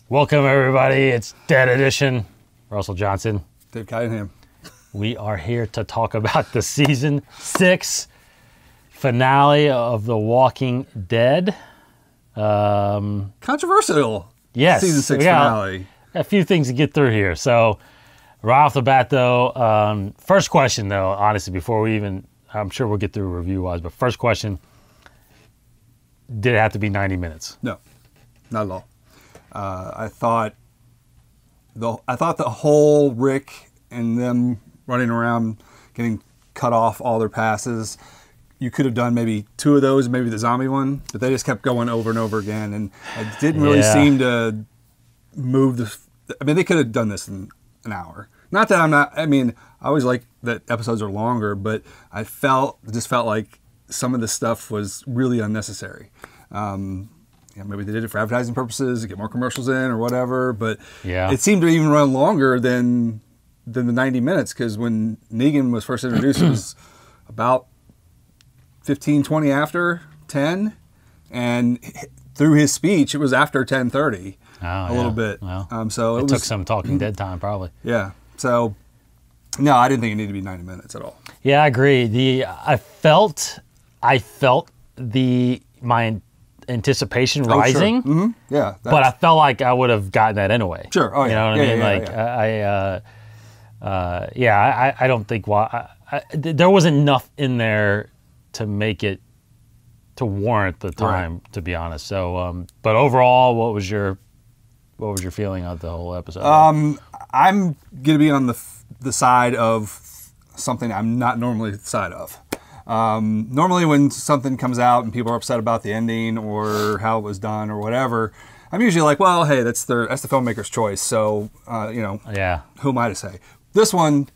Welcome, everybody. It's Dead Edition. Russell Johnson. Dave Cunningham. We are here to talk about the Season 6 finale of The Walking Dead. Controversial. Yes. Season 6 finale. A few things to get through here. So, right off the bat, though, first question, though, honestly, before we even, I'm sure we'll get through review-wise, but first question, did it have to be 90 minutes? No, not at all. I thought the whole Rick and them running around getting cut off all their passes, you could have done maybe 2 of those, maybe the zombie one, but they just kept going over and over again, and it didn't really seem to move I mean, they could have done this in an hour. Not that I always like that episodes are longer, but it just felt like some of the stuff was really unnecessary. Maybe they did it for advertising purposes, to get more commercials in or whatever, but it seemed to even run longer than the 90 minutes, because when Negan was first introduced, it was about 15, 20 after 10, and through his speech, it was after 10:30, a little bit. Well, so it took some Talking Dead time, probably. Yeah. So, no, I didn't think it needed to be 90 minutes at all. Yeah, I agree. I felt my anticipation rising. Sure. Mm-hmm. Yeah. But I felt like I would have gotten that anyway. Sure. Oh, yeah. You know what I mean? I don't think there wasn't enough in there to make it to warrant the time, to be honest. So, but overall, what was your feeling of the whole episode? I'm gonna be on the side of something I'm not normally the side of. Normally when something comes out and people are upset about the ending or how it was done or whatever, I'm usually like, well, hey, that's the filmmaker's choice. So, who am I to say? This one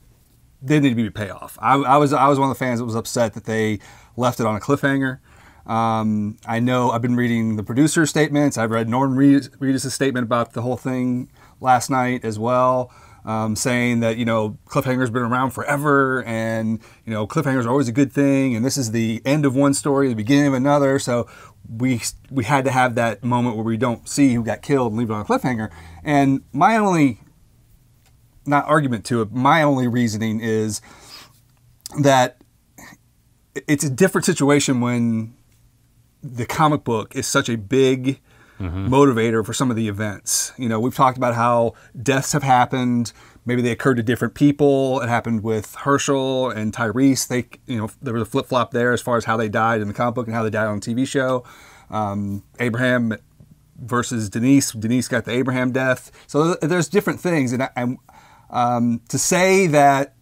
did need to be a payoff. I was one of the fans that was upset that they left it on a cliffhanger. I know I've been reading the producer's statements. I've read Norman Reedus' statement about the whole thing last night as well. Saying that, cliffhangers been around forever, and, cliffhangers are always a good thing, and this is the end of one story, the beginning of another, so we had to have that moment where we don't see who got killed and leave it on a cliffhanger. And my only, not argument to it, my only reasoning is that it's a different situation when the comic book is such a big motivator for some of the events. We've talked about how deaths have happened. Maybe they occurred to different people. It happened with Herschel and Tyrese. There was a flip-flop there as far as how they died in the comic book and how they died on the TV show. Abraham versus Denise. Denise got the Abraham death. So there's different things. And to say that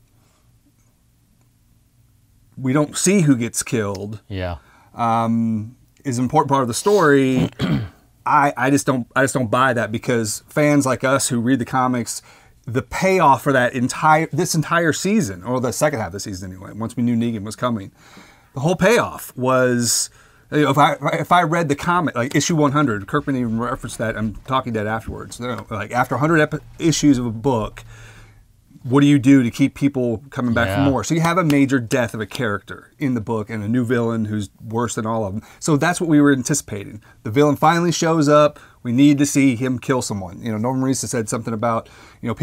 we don't see who gets killed is an important part of the story. I just don't buy that, because fans like us who read the comics, the payoff for this entire season, or the second half of the season anyway, once we knew Negan was coming, the whole payoff was, if I read the comic, like issue 100, Kirkman even referenced that on Talking Dead afterwards. Like after 100 issues of a book, what do you do to keep people coming back for more? So you have a major death of a character in the book and a new villain who's worse than all of them. So that's what we were anticipating. The villain finally shows up. We need to see him kill someone. Norman Reedus said something about, I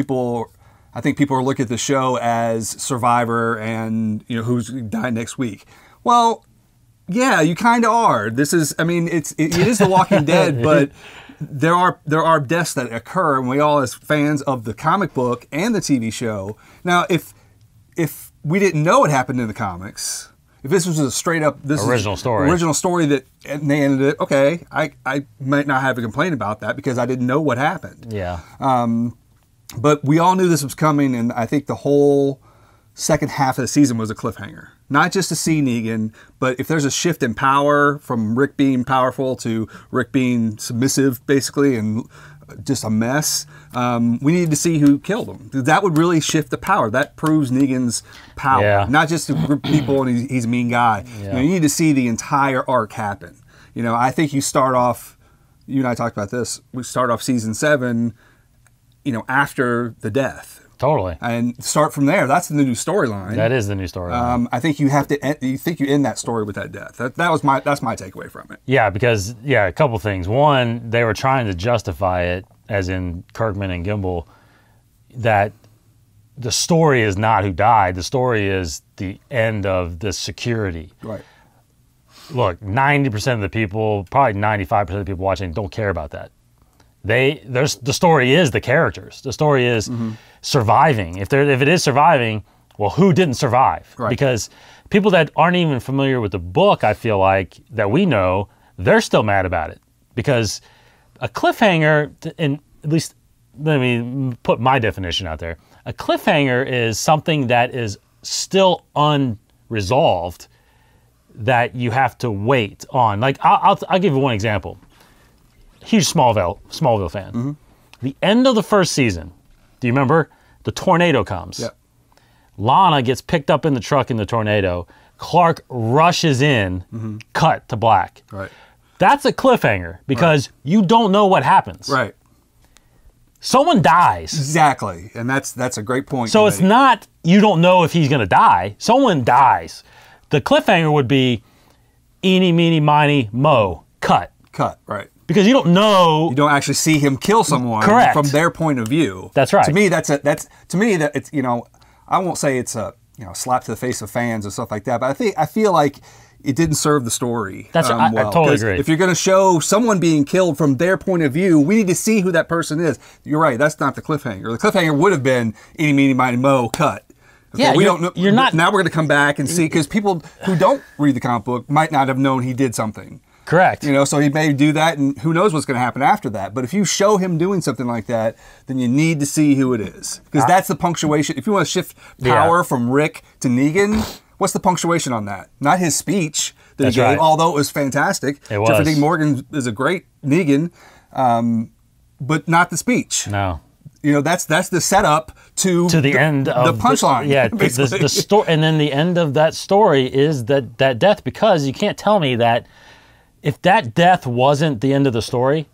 think people are looking at the show as Survivor and, who's dying next week. Well, yeah, you kind of are. This is, it is The Walking Dead, but there are deaths that occur, and we all, as fans of the comic book and the TV show. Now, if we didn't know what happened in the comics, if this was a straight up original story that and they ended it, okay, I might not have a complaint about that because I didn't know what happened. Yeah. But we all knew this was coming, and I think the whole second half of the season was a cliffhanger. Not just to see Negan, but if there's a shift in power from Rick being powerful to Rick being submissive, basically, and just a mess, we needed to see who killed him. That would really shift the power. That proves Negan's power, not just a group of people and he's a mean guy. You need to see the entire arc happen. I think you start off, you and I talked about this, we start off season 7, after the death. Totally. And start from there. That's the new storyline. That is the new storyline. I think you have to. You think you end that story with that death. That's my takeaway from it. Yeah, because a couple things. One, they were trying to justify it as in Kirkman and Gimbel, that the story is not who died. The story is the end of the security. Right. Look, 90% of the people, probably 95% of the people watching don't care about that. The story is the characters. The story is surviving. If it is surviving, well, who didn't survive? Right. Because people that aren't even familiar with the book, I feel like, that we know, they're still mad about it. Because a cliffhanger, and at least let me put my definition out there. A cliffhanger is something that is still unresolved that you have to wait on. Like, I'll give you one example. Huge Smallville fan. The end of the first season, do you remember? The tornado comes. Yep. Lana gets picked up in the truck in the tornado. Clark rushes in, cut to black. Right. That's a cliffhanger because you don't know what happens. Right. Someone dies. Exactly. And that's a great point. So it's not, you don't know if he's going to die. Someone dies. The cliffhanger would be eeny, meeny, miny, mo, cut. Cut, right. Because you don't know. You don't actually see him kill someone. Correct. From their point of view. That's right. To me, that it's, you know, I won't say it's a, you know, slap to the face of fans and stuff like that, but I feel like it didn't serve the story. That's I totally agree. If you're going to show someone being killed from their point of view, we need to see who that person is. You're right. That's not the cliffhanger. The cliffhanger would have been eeny, meeny, miny, mo, cut. Okay, yeah, we don't know. You're not. Now we're going to come back and see, because people who don't read the comic book might not have known he did something. Correct. You know, so he may do that, and who knows what's going to happen after that. But if you show him doing something like that, then you need to see who it is, because that's the punctuation. If you want to shift power from Rick to Negan, what's the punctuation on that? Not his speech that he gave, although it was fantastic. It was. Jeffrey Dean Morgan is a great Negan, but not the speech. No. You know, that's the setup to the end of the punchline. Yeah, the story, and then the end of that story is that death, because you can't tell me that if that death wasn't the end of the story,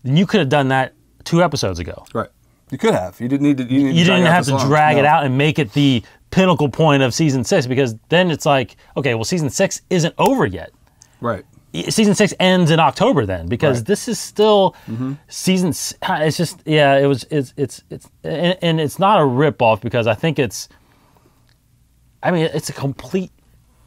then you could have done that 2 episodes ago. Right. You could have. You didn't need to. You didn't have to drag it out and make it the pinnacle point of season 6, because then it's like, okay, well, season 6 isn't over yet. Right. Season 6 ends in October then, because this is still season. It's just, yeah, and it's not a rip-off, because I think it's a complete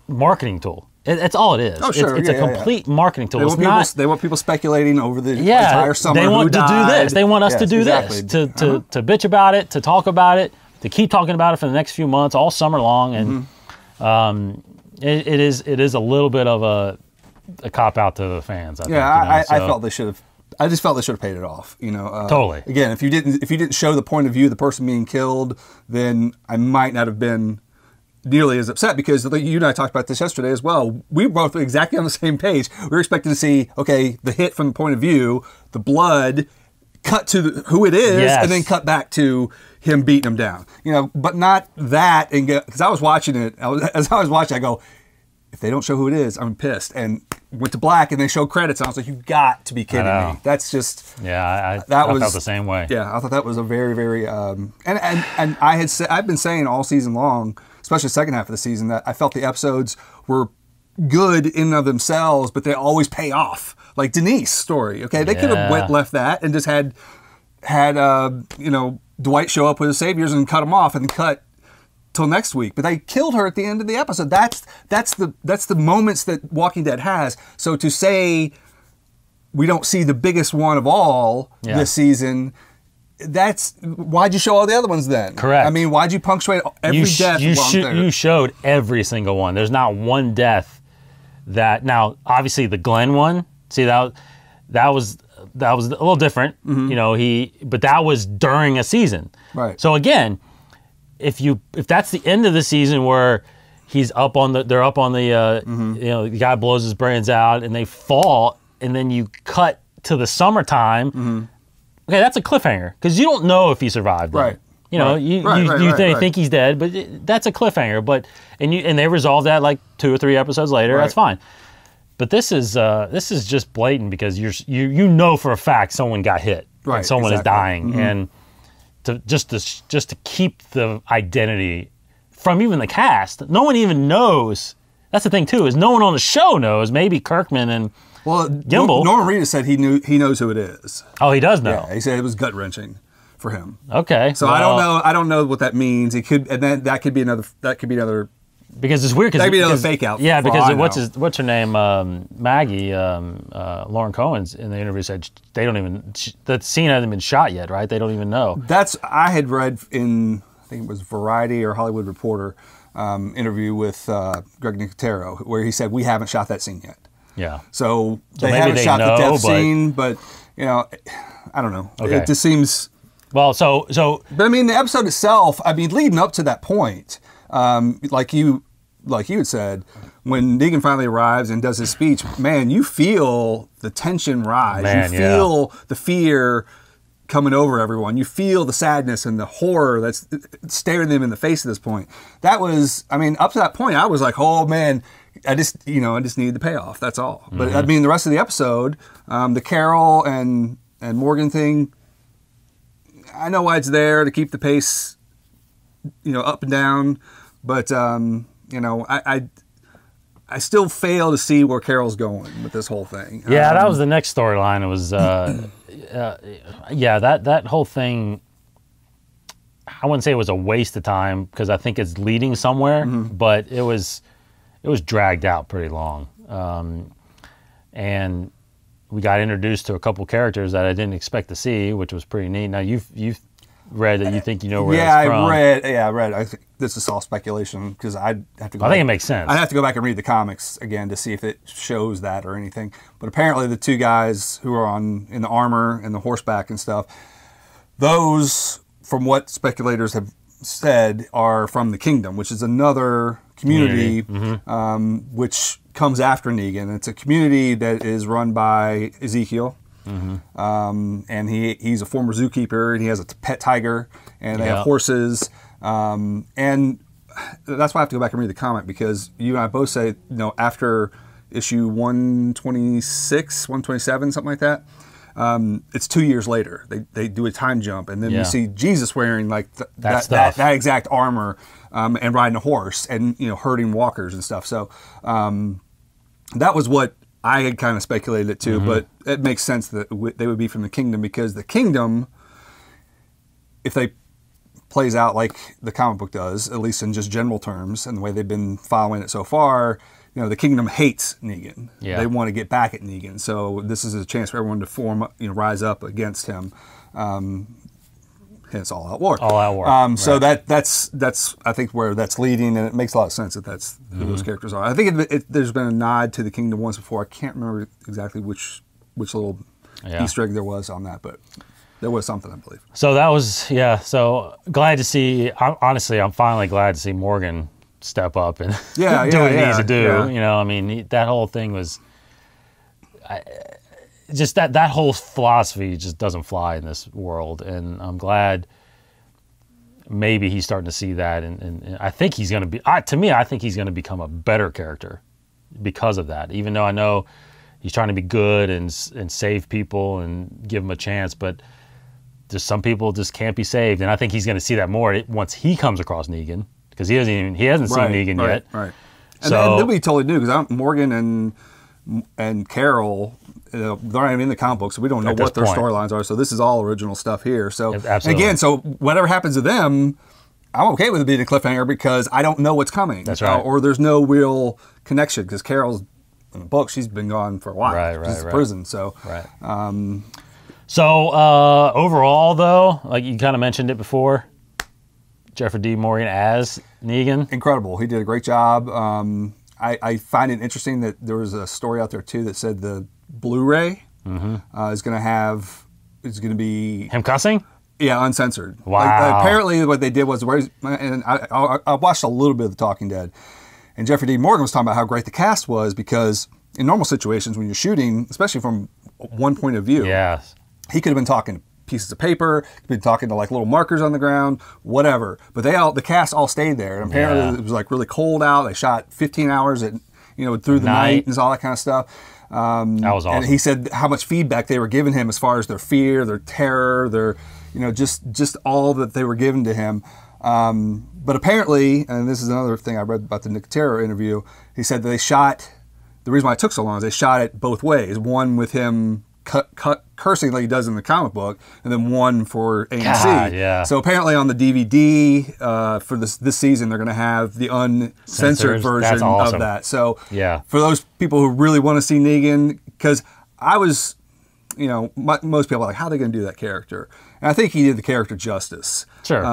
marketing tool. It's all it is. Oh, sure. It's a complete marketing tool. They want people speculating over the entire summer. They want to do this. They want us to do exactly. this, to bitch about it, to talk about it, to keep talking about it for the next few months, all summer long. And it is a little bit of a cop out to the fans. I think, I felt they should have. I just felt they should have paid it off. You know, totally. Again, if you didn't show the point of view of the person being killed, then I might not have been nearly as upset, because you and I talked about this yesterday as well. We were both exactly on the same page. We were expecting to see, okay, the hit from the point of view, the blood, cut to who it is, and then cut back to him beating him down. You know, but not that. And because I was watching it, as I was watching, I go, if they don't show who it is, I'm pissed. And went to black, and they showed credits, and I was like, you got to be kidding me. That's just... Yeah, I felt the same way. Yeah, I thought that was a very, very... and I've been saying all season long, especially the second half of the season, that I felt the episodes were good in and of themselves, but they always pay off. Like Denise's story, okay? They could have left that and just had Dwight show up with his saviors and cut him off and cut till next week. But they killed her at the end of the episode. That's the moments that Walking Dead has. So to say we don't see the biggest one of all this season... why'd you show all the other ones then? Correct. I mean, why'd you punctuate every death? You showed every single one. There's not one death that... Now, obviously, the Glenn one, see, that was a little different. You know, but that was during a season. Right. So again, if that's the end of the season where they're up on the the guy blows his brains out and they fall, and then you cut to the summertime. Okay, that's a cliffhanger, because you don't know if he survived. Right. You know, you think he's dead, but that's a cliffhanger. But and they resolve that like 2 or 3 episodes later. Right. That's fine. But this is just blatant, because you know for a fact someone got hit. Right. And someone is dying, and to keep the identity from even the cast, no one even knows. That's the thing too, is no one on the show knows. Maybe Kirkman and Well, Gimbal. Norman Reedus said he knows who it is. Oh, he does know. Yeah, he said it was gut wrenching for him. Okay. So I don't know what that means. It could, and then that could be another. Because it's weird. That could be another fake out. Yeah, because what's her name? Maggie, Lauren Cohen's in the interview said they don't even. The scene hasn't been shot yet, right? They don't even know. I had read in, I think it was Variety or Hollywood Reporter interview with Greg Nicotero where he said we haven't shot that scene yet. Yeah. So they haven't shot the death scene, but I don't know. Okay. It just seems. Well, so. But I mean, the episode itself. I mean, leading up to that point. Like you had said, when Negan finally arrives and does his speech, man, you feel the tension rise. Man, you feel the fear coming over everyone. You feel the sadness and the horror that's staring them in the face at this point. That was, I mean, up to that point, I was like, oh man, I just needed the payoff. That's all. Mm-hmm. But I mean, the rest of the episode, the Carol and Morgan thing, I know why it's there to keep the pace, up and down, but I still fail to see where Carol's going with this whole thing. Yeah, that was the next storyline. It was, that whole thing. I wouldn't say it was a waste of time because I think it's leading somewhere, but it was dragged out pretty long, and we got introduced to a couple characters that I didn't expect to see, which was pretty neat. Now you've read that you think you know where it's from. I read. I think this is all speculation because I'd have to go. I think it makes sense. I'd have to go back and read the comics again to see if it shows that or anything. But apparently, the two guys who are in the armor and the horseback and stuff, those, from what speculators have said, are from the Kingdom, which is another community which comes after Negan. It's a community that is run by Ezekiel. And he's a former zookeeper, and he has a pet tiger, and they have horses, and that's why I have to go back and read the comic because you and I both say, after issue 126, 127, something like that, it's 2 years later. They do a time jump, and then you see Jesus wearing like that exact armor and riding a horse and herding walkers and stuff. So that was what I had kind of speculated it too, but it makes sense that they would be from the Kingdom because the Kingdom, if they plays out like the comic book does, at least in just general terms, and the way they've been following it so far, the Kingdom hates Negan. Yeah. They want to get back at Negan, so this is a chance for everyone to rise up against him. Hence, all out war. All out war. So that's I think where that's leading, and it makes a lot of sense that that's who those characters are. I think there's been a nod to the Kingdom once before. I can't remember exactly which little Easter egg there was on that, but there was something, I believe. So that was So glad to see. Honestly, I'm finally glad to see Morgan step up and do what he needs to do. Yeah. I mean, that whole thing was. Just that whole philosophy just doesn't fly in this world, and I'm glad maybe he's starting to see that, and I think he's going to be. To me, I think he's going to become a better character because of that. Even though I know he's trying to be good and save people and give them a chance, but just some people just can't be saved, and I think he's going to see that more once he comes across Negan because he hasn't seen Negan yet. Right. And they'll be totally new because Morgan and Carol. They're not even in the comic book, so we don't know what their storylines are. So this is all original stuff here. So again, so whatever happens to them, I'm okay with it being a cliffhanger because I don't know what's coming. That's right. Or there's no real connection because Carol's in the book. She's been gone for a while. Right. She's in prison. So overall, though, like you kind of mentioned it before, Jeffrey D. Morgan as Negan, incredible. He did a great job. I find it interesting that there was a story out there too that said the Blu-ray is going to be him cussing. Yeah, uncensored. Wow. Apparently, what they did was, and I watched a little bit of The Talking Dead, and Jeffrey D. Morgan was talking about how great the cast was because in normal situations when you're shooting, especially from one point of view, he could have been talking pieces of paper, could been talking to like little markers on the ground, whatever. But the cast all stayed there, and apparently it was like really cold out. They shot 15 hours through the night and all that kind of stuff. That was awesome. And he said how much feedback they were giving him as far as their fear, their terror, their just all that they were giving to him. But apparently, and this is another thing I read about the Nicotero interview, he said that they shot the reason why it took so long is they shot it both ways. One with him cursing like he does in the comic book, and then one for AMC. God, yeah. So apparently on the DVD for this season, they're going to have the uncensored version awesome. of that. So yeah, for those people who really want to see Negan, because I was, you know, most people are like, how are they going to do that character? And I think he did the character justice. Sure.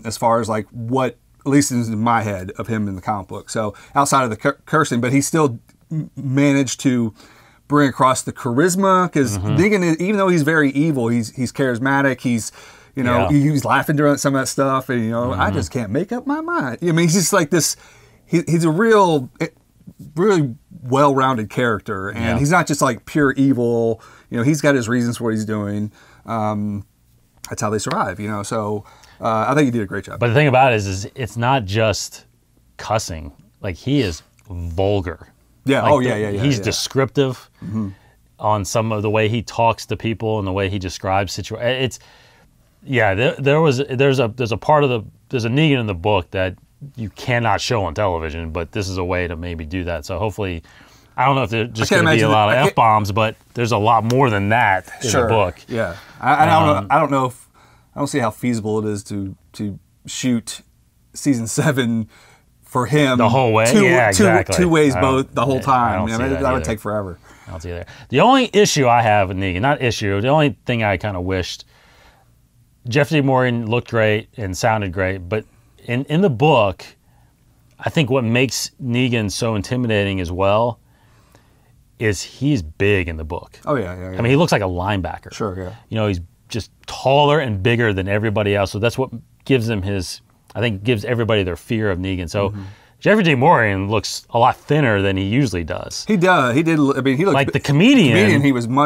As far as like what, at least in my head, of him in the comic book. So outside of the cursing, but he still managed to bring across the charisma, because Negan, even though he's very evil, he's charismatic. He's, you know, he's laughing during some of that stuff, and you know, I just can't make up my mind. I mean, he's just like this. He's a really well-rounded character, and he's not just like pure evil. You know, he's got his reasons for what he's doing. That's how they survive. You know, so I think he did a great job. But the thing about it is it's not just cussing. Like, he is vulgar. Yeah. Like he's descriptive on some of the way he talks to people and the way he describes situations. There's a part of there's a Negan in the book that you cannot show on television, but this is a way to maybe do that. So hopefully, I don't know if there's just going to be a lot of F-bombs, but there's a lot more than that in the book. Yeah. I don't know if, I don't see how feasible it is to shoot season 7 for him the whole way. Two ways both the whole time. That would take forever. I don't see that. The only issue I have with Negan, not issue, the only thing I kind of wished, Jeff D. Morgan looked great and sounded great, but in the book, I think what makes Negan so intimidating as well is he's big in the book. Oh yeah. I mean, he looks like a linebacker. Sure, yeah. You know, he's just taller and bigger than everybody else, so that's what gives him gives everybody their fear of Negan. So Jeffrey D. Morgan looks a lot thinner than he usually does. He does. He did. I mean, he looked like the comedian.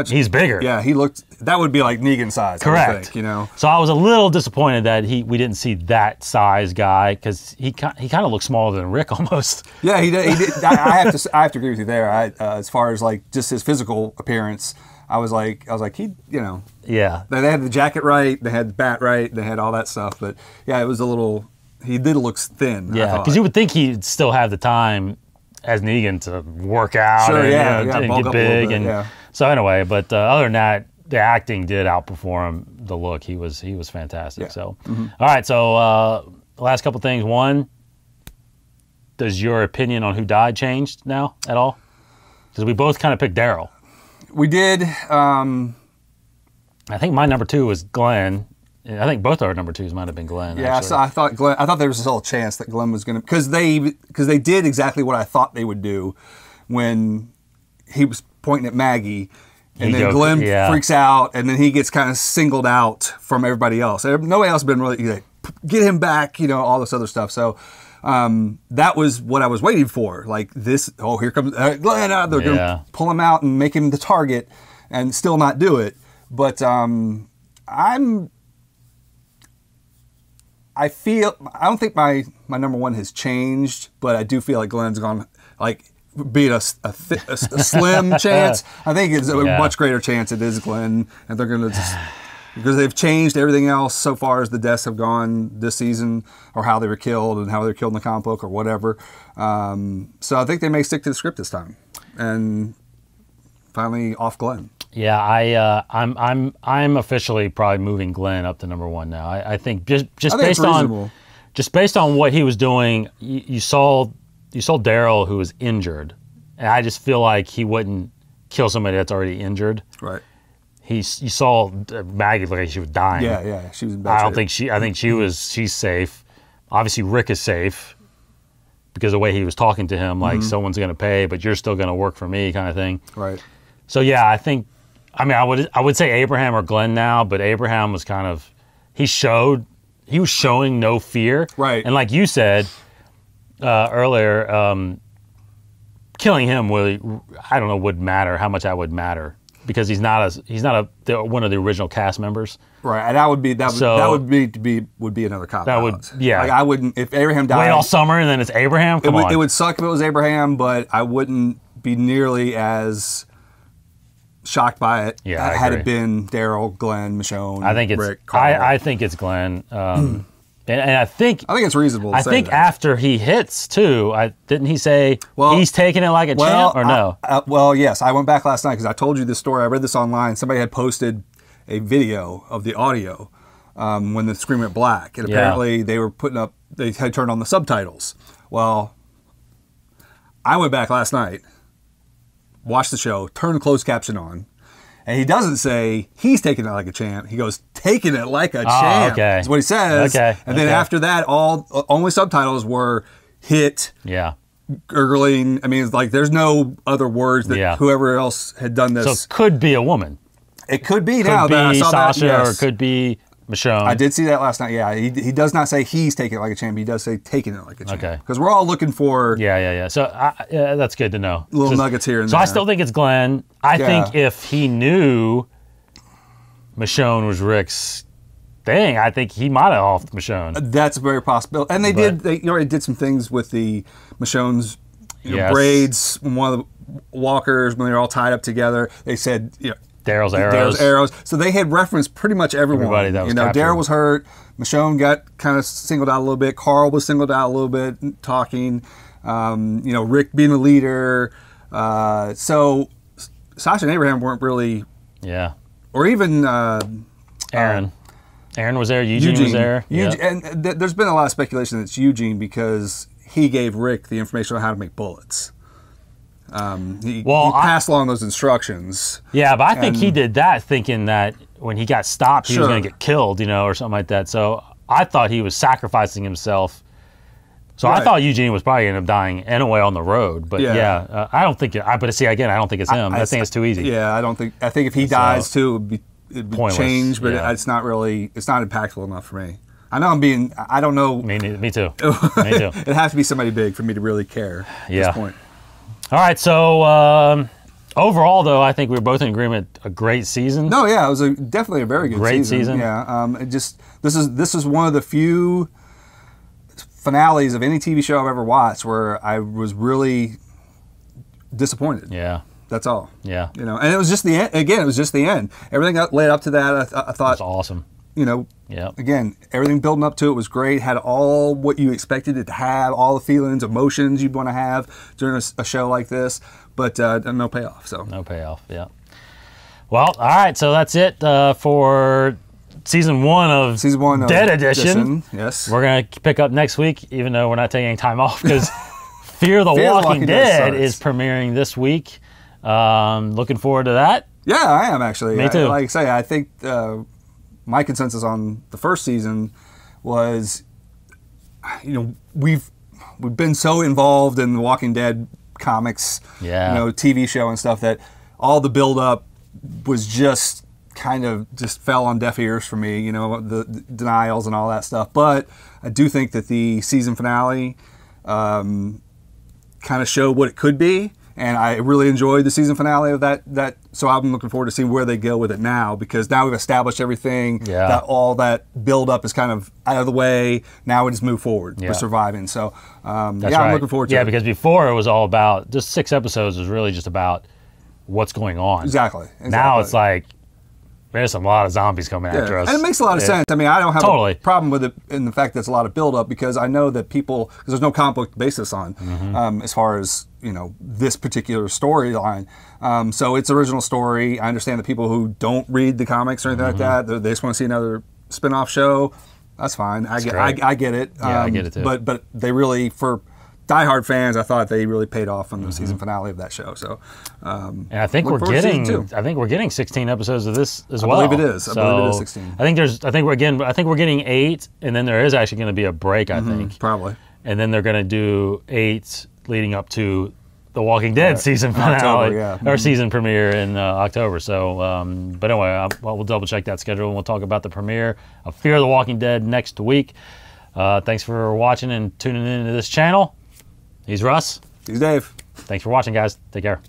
He's bigger. Yeah, he looked. That would be like Negan size. Correct. I would think, you know. So I was a little disappointed that we didn't see that size guy, because he kind of looks smaller than Rick almost. Yeah, he did. I have to agree with you there. As far as like just his physical appearance, I was like he, you know. Yeah. They had the jacket right. They had the bat right. They had all that stuff. But yeah, it was a little. He did look thin. Yeah, because you would think he'd still have the time as Negan to work out and get big. So anyway, but other than that, the acting did outperform him. The look, he was fantastic. Yeah. So, all right. So last couple things. One, does your opinion on who died changed now at all? Because we both kind of picked Daryl. We did. I think my number 2 was Glenn. I think both our number 2s might have been Glenn. Yeah, actually. so I thought there was a little chance that Glenn was going to, because they did exactly what I thought they would do when he was pointing at Maggie, and then Glenn freaks out, and then he gets kind of singled out from everybody else. Nobody else has been really like, get him back, you know, all this other stuff. So that was what I was waiting for. Like this, here comes Glenn. They're going to pull him out and make him the target, and still not do it. But I don't think my number 1 has changed, but I do feel like Glenn's gone, like, being a slim chance. I think it's a much greater chance it is Glenn, and they're going to just, because they've changed everything else so far as the deaths have gone this season, or how they were killed and how they were killed in the comic book or whatever. So I think they may stick to the script this time, and finally off Glenn. Yeah, I'm officially probably moving Glenn up to number 1 now. I think just based on what he was doing, you saw Daryl, who was injured, and I just feel like he wouldn't kill somebody that's already injured. Right. You saw Maggie look like she was dying. Yeah, she was in bad shape. I think she's safe. Obviously, Rick is safe because of the way he was talking to him, like someone's going to pay, but you're still going to work for me, kind of thing. Right. So yeah, I would say Abraham or Glenn now, but Abraham was kind of, he was showing no fear. Right. And like you said earlier, killing him would matter, how much that would matter, because he's not one of the original cast members. Right. And that would be another cop out. Like, I wouldn't, if Abraham died. Wait all summer and then it's Abraham? Come on. It would suck if it was Abraham, but I wouldn't be nearly as shocked by it had it been Daryl, Glenn, Michonne, I think it's Rick, Carl. I think it's Glenn. And I think it's reasonable. I think after he hits too, didn't he say he's taking it like a champ or no? Well, yes. I went back last night because I told you this story. I read this online. Somebody had posted a video of the audio when the screen went black, and apparently they were putting up. They had turned on the subtitles. Well, I went back last night, watched the show, turned the closed caption on. And he doesn't say he's taking it like a champ. He goes, taking it like a champ. Okay. That's what he says. Okay. And then after that, only subtitles were hit, gurgling. I mean, it's like there's no other words that whoever else had done this. So it could be a woman. It could be now. Could be Sasha or it could be Michonne. I did see that last night. Yeah, he does not say he's taking it like a champ. He does say taking it like a champ. Okay. Because we're all looking for So that's good to know. Little nuggets here and there. So I still think it's Glenn. I think if he knew Michonne was Rick's thing, I think he might have offed Michonne. That's a very possible. And they already did some things with the Michonne's braids. One of the walkers, when they were all tied up together, they said, Daryl's arrows. So they had referenced pretty much everyone. Everybody that was captured. Daryl was hurt. Michonne got kind of singled out a little bit. Carl was singled out a little bit, talking. Rick being the leader. So Sasha and Abraham weren't really. Yeah. Or even Aaron. Aaron was there. Eugene was there. And there's been a lot of speculation that it's Eugene because he gave Rick the information on how to make bullets. He passed along those instructions. Yeah, but I think he did that thinking that when he got stopped, he was going to get killed, or something like that. So I thought he was sacrificing himself. So I thought Eugene was probably going to end up dying anyway on the road. But I don't think. But see, again, I don't think it's him. I think it's too easy. Yeah, I don't think. I think if he dies too, it'd be changed. But it's not really. It's not impactful enough for me. I know I'm being. I don't know. Me too. Me too. It has to be somebody big for me to really care at this point. All right, so overall, though, I think we were both in agreement. A great season. No, yeah, it was definitely a very good season. Yeah, this is one of the few finales of any TV show I've ever watched where I was really disappointed. Yeah, that's all. Yeah, and it was just the end. Again, it was just the end. Everything that led up to that, I thought was awesome. Again, everything building up to it was great. Had all what you expected it to have, all the feelings, emotions you'd want to have during a show like this, but no payoff. So no payoff. Yeah. Well, all right. So that's it for season one of Dead Edition. Yes. We're gonna pick up next week, even though we're not taking any time off because Fear the Walking Dead is premiering this week. Looking forward to that. Yeah, I am actually. Me too. Like I say, I think. My consensus on the first season was, we've been so involved in the Walking Dead comics, TV show and stuff that all the build up was just kind of fell on deaf ears for me, the denials and all that stuff. But I do think that the season finale kind of showed what it could be. And I really enjoyed the season finale of that. So I'm looking forward to seeing where they go with it now, because now we've established everything. Yeah. That all that build up is kind of out of the way. Now we just move forward. We're surviving. So I'm looking forward to it. Yeah, because before it was all about just 6 episodes was really just about what's going on. Exactly. Now it's like there's a lot of zombies coming after us. And it makes a lot of sense. I mean, I don't have a problem with it in the fact that it's a lot of build up, because I know that people, because there's no comic book basis on as far as this particular storyline. So it's original story. I understand that people who don't read the comics or anything like that, they just want to see another spin-off show. That's fine. I get it. Yeah, I get it too. But they really, for diehard fans, I thought they really paid off on the season finale of that show. So, and I think we're getting 16 episodes of this as well. I believe it is. I believe it is 16. I think we're getting 8, and then there is actually going to be a break. I think probably, and then they're going to do 8 leading up to the Walking Dead season finale or season premiere in October. So, but anyway, we'll double check that schedule and we'll talk about the premiere of Fear the Walking Dead next week. Thanks for watching and tuning into this channel. He's Russ. He's Dave. Thanks for watching, guys. Take care.